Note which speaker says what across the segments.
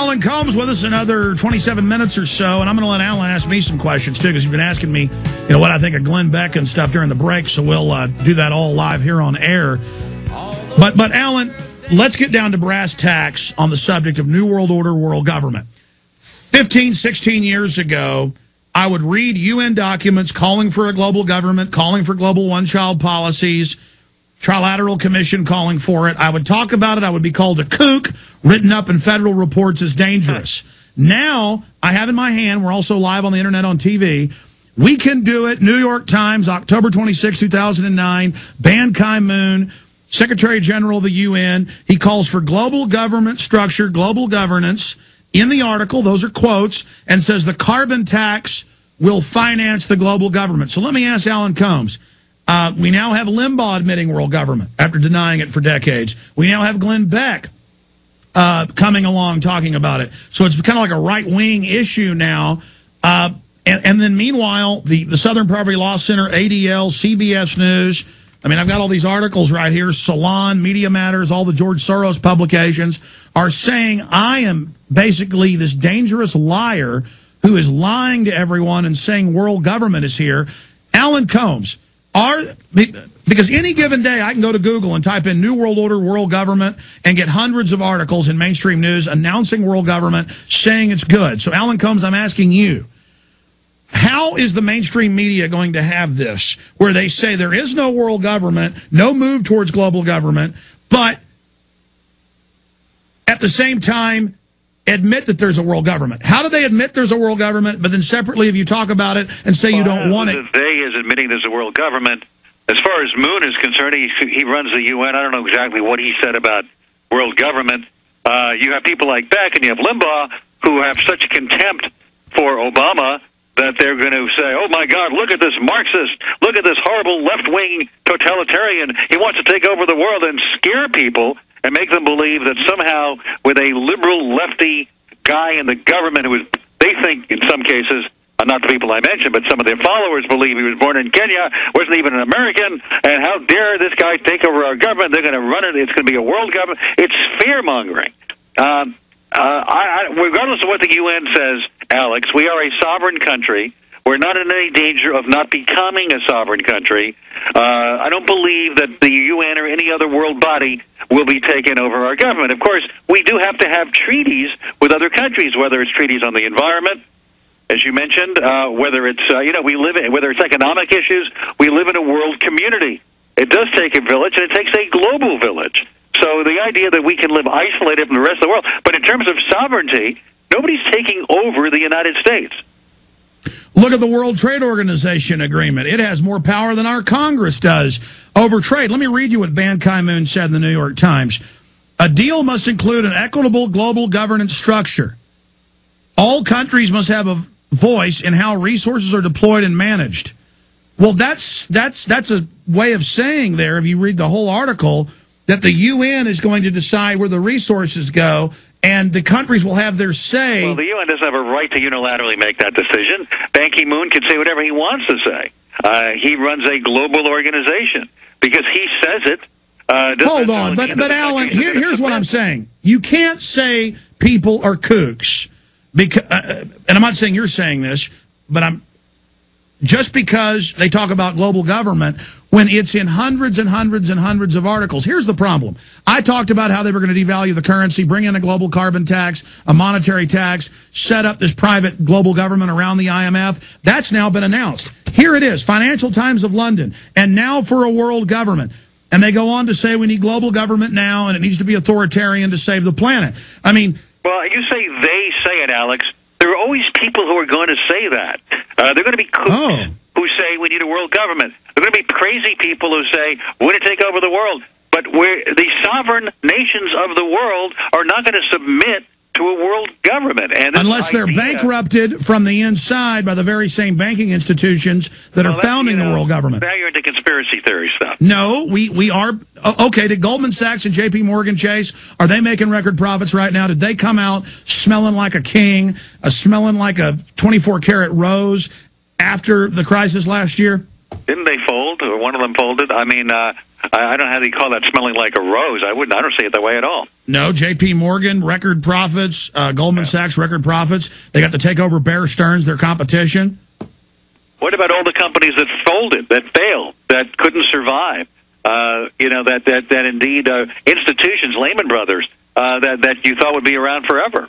Speaker 1: Alan Colmes with us another 27 minutes or so, and I'm going to let Alan ask me some questions, too, because you've been asking me, what I think of Glenn Beck and stuff during the break, so we'll do that all live here on air. But Alan, let's get down to brass tacks on the subject of New World Order world government. 15, 16 years ago, I would read UN documents calling for a global government, calling for global one-child policies, Trilateral Commission calling for it. I would talk about it. I would be called a kook, written up in federal reports as dangerous. Now, I have in my hand, we're also live on the internet on TV, we can do it. New York Times, October 26, 2009, Ban Ki-moon, Secretary General of the UN. He calls for global government structure, global governance. In the article, those are quotes, and says the carbon tax will finance the global government. So let me ask Alan Colmes. We now have Limbaugh admitting world government after denying it for decades. We now have Glenn Beck coming along talking about it. So it's kind of like a right-wing issue now. And then meanwhile, the Southern Poverty Law Center, ADL, CBS News, I mean, I've got all these articles right here, Salon, Media Matters, all the George Soros publications are saying I am basically this dangerous liar who is lying to everyone and saying world government is here. Alan Colmes, because any given day I can go to Google and type in New World Order world government and get hundreds of articles in mainstream news announcing world government, saying it's good. So Alan Colmes, I'm asking you, how is the mainstream media going to have this, where they say there is no world government, no move towards global government, but at the same time admit that there's a world government? How do they admit there's a world government, but then separately if you talk about it and say you don't want it?
Speaker 2: They is admitting there's a world government. As far as Moon is concerned, he runs the UN. I don't know exactly what he said about world government. You have people like Beck and you have Limbaugh who have such contempt for Obama that they're going to say, oh, my God, look at this Marxist, look at this horrible left-wing totalitarian. He wants to take over the world and scare people and make them believe that somehow with a liberal lefty guy in the government who is, they think in some cases, not the people I mentioned, but some of their followers believe he was born in Kenya, wasn't even an American, and how dare this guy take over our government? They're going to run it. It's going to be a world government. It's fear-mongering. Regardless of what the UN says, Alex, we are a sovereign country. We're not in any danger of not becoming a sovereign country. I don't believe that the UN or any other world body will be taking over our government. Of course, we do have to have treaties with other countries, whether it's treaties on the environment, as you mentioned, whether it's whether it's economic issues. We live in a world community. It does take a village, and it takes a global village. So the idea that we can live isolated from the rest of the world, but in terms of sovereignty, nobody's taking over the United States.
Speaker 1: Look at the World Trade Organization agreement. It has more power than our Congress does over trade. Let me read you what Ban Ki-moon said in the New York Times. A deal must include an equitable global governance structure. All countries must have a voice in how resources are deployed and managed. Well, that's a way of saying there, if you read the whole article, that the UN is going to decide where the resources go, and the countries will have their say.
Speaker 2: Well, the UN doesn't have a right to unilaterally make that decision. Ban Ki-moon can say whatever he wants to say. He runs a global organization. Because he says it.
Speaker 1: Hold on, but Alan, here's what I'm saying. You can't say people are kooks, because, and I'm not saying you're saying this, but just because they talk about global government when it's in hundreds and hundreds and hundreds of articles. Here's the problem. I talked about how they were going to devalue the currency, bring in a global carbon tax, a monetary tax, set up this private global government around the IMF. That's now been announced. Here it is, Financial Times of London, and now for a world government. And they go on to say we need global government now, and it needs to be authoritarian to save the planet. I mean...
Speaker 2: Well, you say they say it, Alex. There are always people who are going to say that. They're going to be kooks who say we need a world government. They're going to be crazy people who say we're going to take over the world. But the sovereign nations of the world are not going to submit to a world government. And
Speaker 1: unless they're bankrupted from the inside by the very same banking institutions that are founding the world government.
Speaker 2: Now you're into conspiracy theory stuff.
Speaker 1: No, we are. Okay, did Goldman Sachs and J.P. Morgan Chase, are they making record profits right now? Did they come out smelling like a king, smelling like a 24-karat rose after the crisis last year?
Speaker 2: Didn't they fold, or one of them folded? I mean, I don't know how you call that smelling like a rose. I don't see it that way at all.
Speaker 1: No, J.P. Morgan, record profits, Goldman Sachs, record profits. They got to take over Bear Stearns, their competition.
Speaker 2: What about all the companies that folded, that failed, that couldn't survive? That indeed institutions, Lehman Brothers, that you thought would be around forever.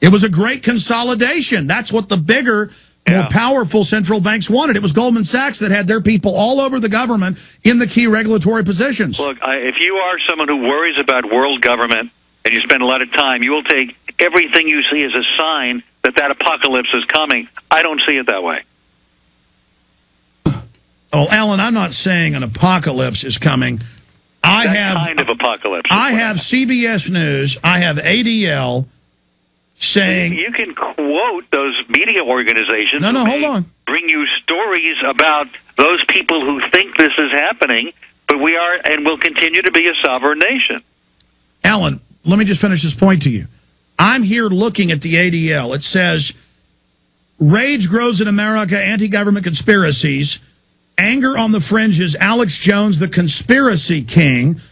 Speaker 1: It was a great consolidation. That's what the bigger, more powerful central banks wanted. It was Goldman Sachs that had their people all over the government in the key regulatory positions.
Speaker 2: Look, if you are someone who worries about world government and you spend a lot of time, you will take everything you see as a sign that apocalypse is coming. I don't see it that way.
Speaker 1: Oh, Alan, I'm not saying an apocalypse is coming.
Speaker 2: Kind of apocalypse.
Speaker 1: I have CBS News. I have ADL saying...
Speaker 2: You can quote those media organizations.
Speaker 1: No, hold on.
Speaker 2: Bring you stories about those people who think this is happening, but we are and will continue to be a sovereign nation.
Speaker 1: Alan, let me just finish this point to you. I'm here looking at the ADL. It says, rage grows in America, anti-government conspiracies, anger on the fringes, Alex Jones, the conspiracy king.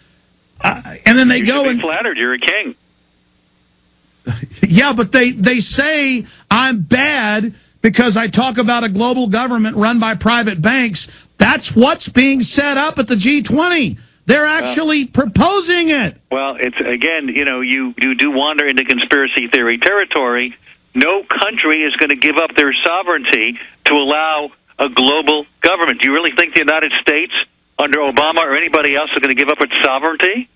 Speaker 1: And then they go and...
Speaker 2: flattered, you're a king.
Speaker 1: Yeah, but they say I'm bad because I talk about a global government run by private banks. That's what's being set up at the G20. They're actually proposing it.
Speaker 2: Well, it's again, you do wander into conspiracy theory territory. No country is going to give up their sovereignty to allow a global government. Do you really think the United States, under Obama or anybody else, is going to give up its sovereignty?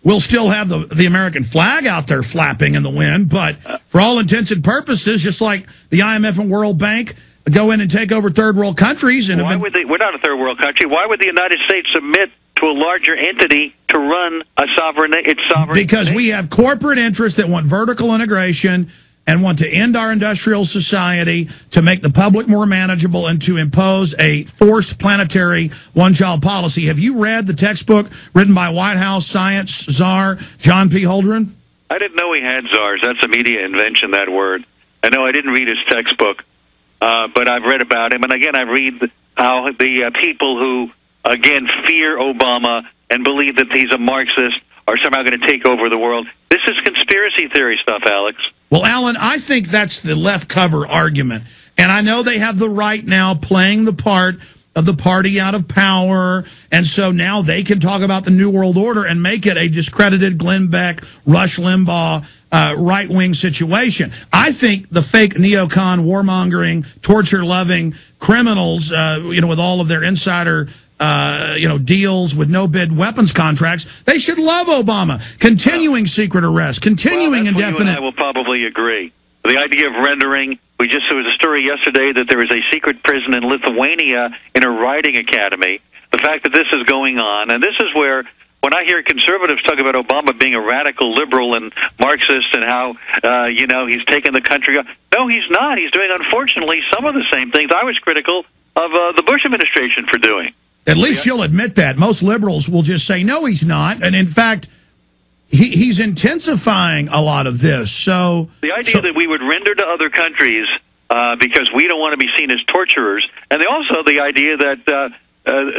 Speaker 1: We'll still have the American flag out there flapping in the wind, but for all intents and purposes, just like the IMF and World Bank go in and take over third world countries. And
Speaker 2: we're not a third world country. Why would the United States submit to a larger entity to run its sovereign?
Speaker 1: Because we have corporate interests that want vertical integration and want to end our industrial society, to make the public more manageable, and to impose a forced planetary one-child policy. Have you read the textbook written by White House science czar John P. Holdren?
Speaker 2: I didn't know he had czars. That's a media invention, that word. I know I didn't read his textbook, but I've read about him. And again, I read how the people who, again, fear Obama and believe that he's a Marxist are somehow going to take over the world. This is conspiracy theory stuff, Alex.
Speaker 1: Well, Alan, I think that's the left cover argument. And I know they have the right now playing the part of the party out of power. And so now they can talk about the New World Order and make it a discredited Glenn Beck, Rush Limbaugh, right-wing situation. I think the fake neocon, warmongering, torture-loving criminals, with all of their insider deals with no-bid weapons contracts, they should love Obama. Continuing secret arrest, continuing indefinite...
Speaker 2: You and I will probably agree. The idea of rendering... there was a story yesterday that there is a secret prison in Lithuania in a riding academy. The fact that this is going on, and this is where, when I hear conservatives talk about Obama being a radical liberal and Marxist and how, he's taken the country... No, he's not. He's doing, unfortunately, some of the same things I was critical of the Bush administration for doing.
Speaker 1: At least you'll admit that. Most liberals will just say, no, he's not. And in fact, he's intensifying a lot of this. So
Speaker 2: the idea that we would render to other countries because we don't want to be seen as torturers, and also the idea that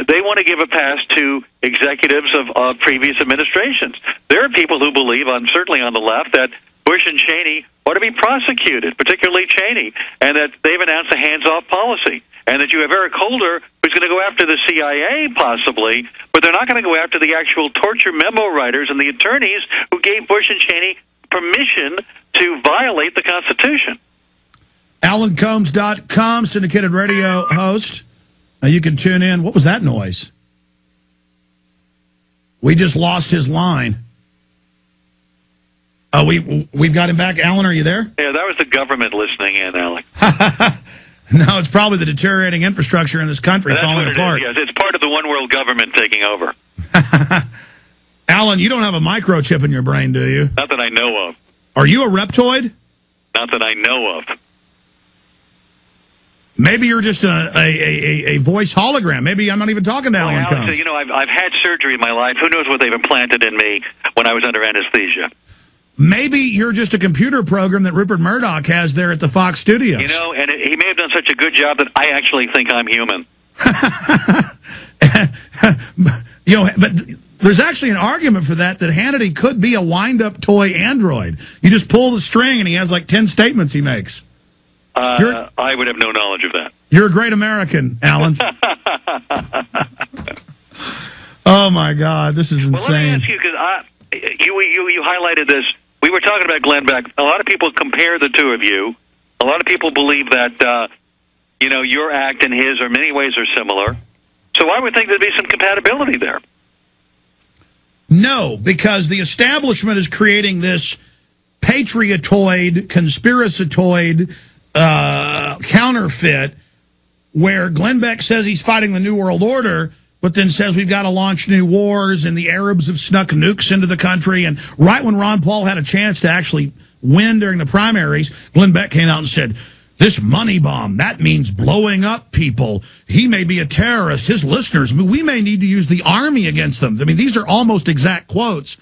Speaker 2: they want to give a pass to executives of previous administrations. There are people who believe, certainly on the left, that Bush and Cheney ought to be prosecuted, particularly Cheney, and that they've announced a hands-off policy. And that you have Eric Holder, who's going to go after the CIA, possibly, but they're not going to go after the actual torture memo writers and the attorneys who gave Bush and Cheney permission to violate the Constitution.
Speaker 1: AlanColmes.com, syndicated radio host. You can tune in. What was that noise? We just lost his line. We've got him back. Alan, are you there?
Speaker 2: Yeah, that was the government listening in, Alex.
Speaker 1: No, it's probably the deteriorating infrastructure in this country falling apart.
Speaker 2: Yes, it's part of the one world government taking over.
Speaker 1: Alan, you don't have a microchip in your brain, do you?
Speaker 2: Not that I know of.
Speaker 1: Are you a reptoid?
Speaker 2: Not that I know of.
Speaker 1: Maybe you're just a voice hologram. Maybe I'm not even talking to Alan Colmes.
Speaker 2: I've had surgery in my life. Who knows what they've implanted in me when I was under anesthesia?
Speaker 1: Maybe you're just a computer program that Rupert Murdoch has there at the Fox studios.
Speaker 2: And he may have done such a good job that I actually think I'm human.
Speaker 1: But there's actually an argument for that Hannity could be a wind-up toy android. You just pull the string, and he has like 10 statements he makes.
Speaker 2: I would have no knowledge of that.
Speaker 1: You're a great American, Alan. Oh, my God. This is insane.
Speaker 2: Well, let me ask you, because you highlighted this. We were talking about Glenn Beck. A lot of people compare the two of you. A lot of people believe that, your act and his in many ways are similar. So I would think there'd be some compatibility there.
Speaker 1: No, because the establishment is creating this patriotoid, conspiracitoid counterfeit where Glenn Beck says he's fighting the New World Order, but then says we've got to launch new wars, and the Arabs have snuck nukes into the country. And right when Ron Paul had a chance to actually win during the primaries, Glenn Beck came out and said, this money bomb, that means blowing up people. He may be a terrorist. His listeners, we may need to use the army against them. I mean, these are almost exact quotes